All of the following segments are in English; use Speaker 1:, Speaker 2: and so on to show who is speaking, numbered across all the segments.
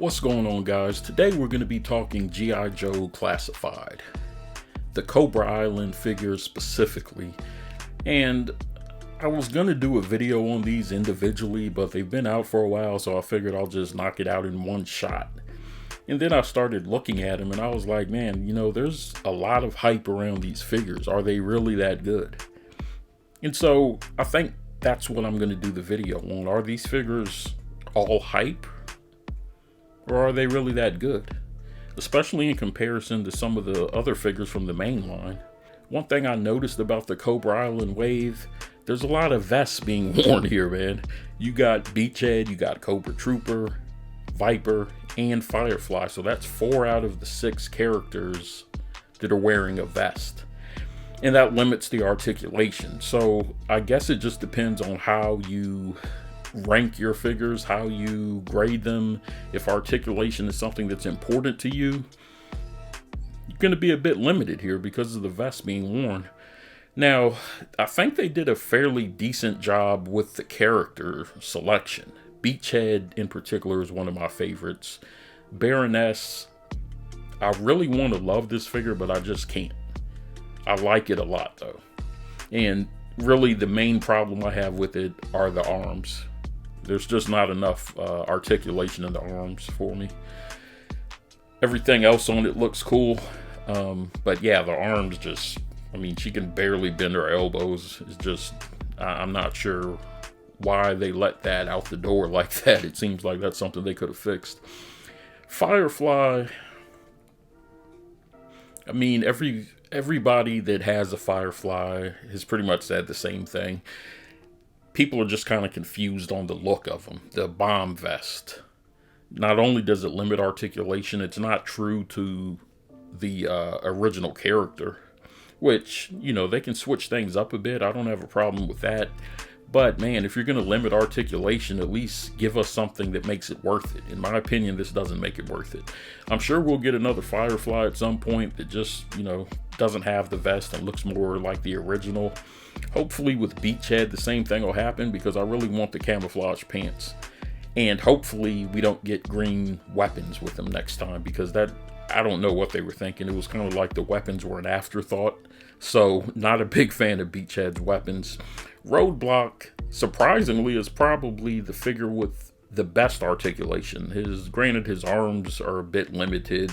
Speaker 1: What's going on, guys? Today we're going to be talking G.I. Joe Classified, the Cobra Island figures specifically. And I was going to do a video on these individually, but they've been out for a while, so I figured I'll just knock it out in one shot. And then I started looking at them and I was like, man, there's a lot of hype around these figures. Are they really that good? And so I think that's what I'm going to do the video on. Are these figures all hype? Or are they really that good? Especially in comparison to some of the other figures from the main line. One thing I noticed about the Cobra Island wave, there's a lot of vests being worn here, man. You got Beachhead, you got Cobra Trooper, Viper, and Firefly. So that's 4 out of the 6 characters that are wearing a vest. And that limits the articulation. So I guess it just depends on how you rank your figures, how you grade them. If articulation is something that's important to you, you're going to be a bit limited here because of the vest being worn. Now, I think they did a fairly decent job with the character selection. Beachhead in particular is one of my favorites. Baroness, I really want to love this figure, but I just can't. I like it a lot though. And really the main problem I have with it are the arms. There's just not enough articulation in the arms for me. Everything else on it looks cool. But yeah, the arms just, she can barely bend her elbows. It's just, I'm not sure why they let that out the door like that. It seems like that's something they could have fixed. Firefly, everybody that has a Firefly has pretty much said the same thing. People are just kind of confused on the look of them. The bomb vest. Not only does it limit articulation, it's not true to the original character. Which, they can switch things up a bit. I don't have a problem with that. But man, if you're going to limit articulation, at least give us something that makes it worth it. In my opinion, this doesn't make it worth it. I'm sure we'll get another Firefly at some point that just, doesn't have the vest and looks more like the original. Hopefully with Beachhead, the same thing will happen because I really want the camouflage pants. And hopefully we don't get green weapons with them next time because I don't know what they were thinking. It was kind of like the weapons were an afterthought. So not a big fan of Beachhead's weapons. Roadblock, surprisingly, is probably the figure with the best articulation. Granted, his arms are a bit limited,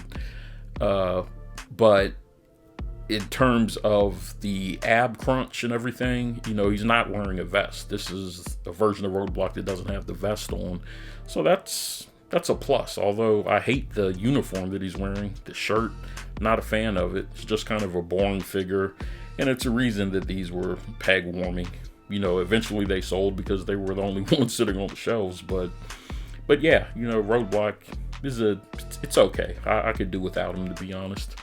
Speaker 1: but in terms of the ab crunch and everything, he's not wearing a vest. This is a version of Roadblock that doesn't have the vest on. So that's a plus, although I hate the uniform that he's wearing, the shirt. Not a fan of it. It's just kind of a boring figure, and it's a reason that these were peg warming. Eventually they sold because they were the only ones sitting on the shelves, but yeah, Roadblock it's okay. I could do without him, to be honest.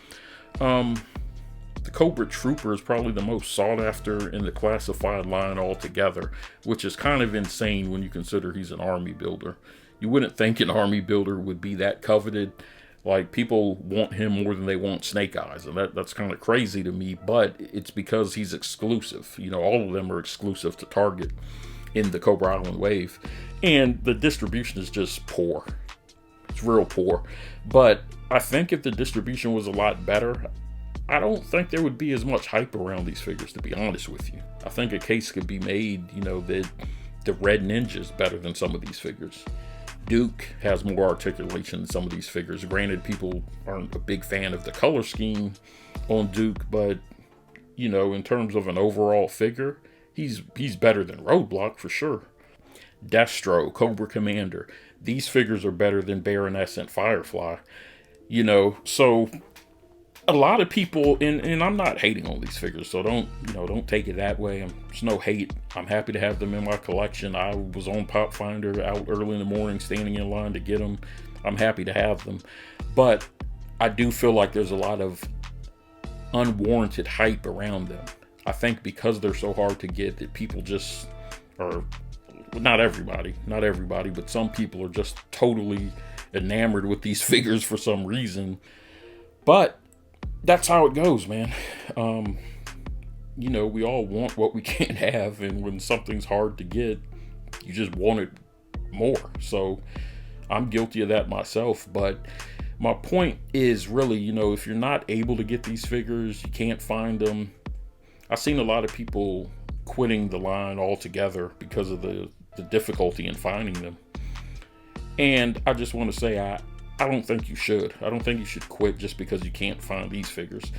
Speaker 1: The Cobra Trooper is probably the most sought after in the classified line altogether, which is kind of insane when you consider he's an army builder. You wouldn't think an army builder would be that coveted. Like, people want him more than they want Snake Eyes, and that's kind of crazy to me, but it's because he's exclusive. All of them are exclusive to Target in the Cobra Island wave, and the distribution is just poor. It's real poor. But I think if the distribution was a lot better, I don't think there would be as much hype around these figures, to be honest with you. I think a case could be made, that the Red Ninja is better than some of these figures. Duke has more articulation than some of these figures. Granted, people aren't a big fan of the color scheme on Duke, but, in terms of an overall figure, he's better than Roadblock for sure. Destro, Cobra Commander, these figures are better than Baroness and Firefly. So a lot of people, and I'm not hating on these figures, so don't take it that way. There's no hate. I'm happy to have them in my collection. I was on Pop Finder out early in the morning, standing in line to get them. I'm happy to have them. But I do feel like there's a lot of unwarranted hype around them. I think because they're so hard to get that people just are, not everybody, but some people are just totally enamored with these figures for some reason. But that's how it goes, man. We all want what we can't have, and when something's hard to get, you just want it more. So I'm guilty of that myself, but my point is really, you know, if you're not able to get these figures, you can't find them. I've seen a lot of people quitting the line altogether because of the difficulty in finding them. And I just want to say, I don't think you should. I don't think you should quit just because you can't find these figures.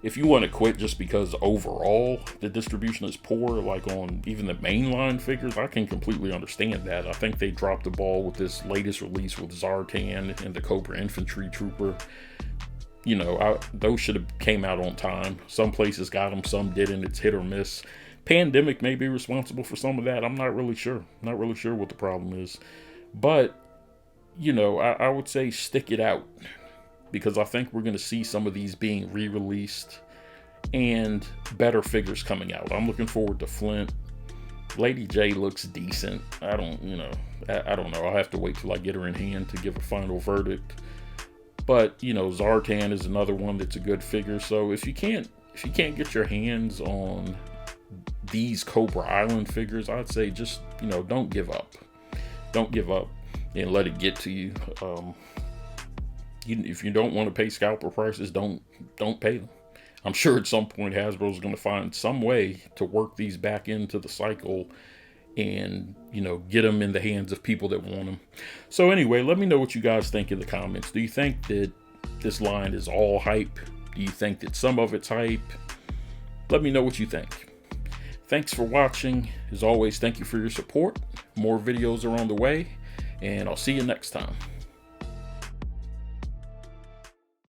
Speaker 1: If you want to quit just because overall the distribution is poor, like on even the mainline figures, I can completely understand that. I think they dropped the ball with this latest release with Zartan and the Cobra Infantry Trooper. You know, those should have came out on time. Some places got them, some didn't. It's hit or miss. Pandemic may be responsible for some of that. I'm not really sure. Not really sure what the problem is. But, you know, I would say stick it out, because I think we're going to see some of these being re-released and better figures coming out. I'm looking forward to Flint. Lady J looks decent. I don't know. I'll have to wait till I get her in hand to give a final verdict. But, you know, Zartan is another one that's a good figure. So if you can't get your hands on these Cobra Island figures, I'd say just, you know, don't give up. Don't give up and let it get to you. If you don't want to pay scalper prices, don't pay them. I'm sure at some point Hasbro's going to find some way to work these back into the cycle and, you know, get them in the hands of people that want them. So anyway, let me know what you guys think in the comments. Do you think that this line is all hype? Do you think that some of it's hype? Let me know what you think. Thanks for watching. As always, thank you for your support. More videos are on the way, and I'll see you next time.